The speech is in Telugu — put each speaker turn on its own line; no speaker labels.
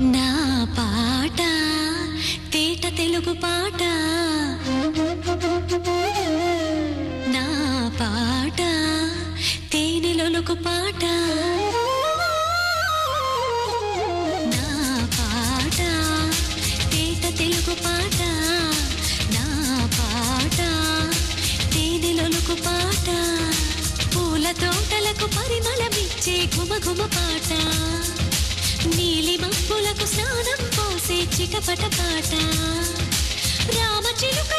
నా పాట తేట తెలుగు పాట నా పాట తేనెలొలుకు పాట నా పాట తేట తెలుగు పాట నా పాట తేనెలొలుకు పాట పూల తోటలకు పరిమళమిచ్చే ఘుమఘుమ పాట నీలి మబ్బులకు స్నానం పోసే చిటపట పాట రామచిలుక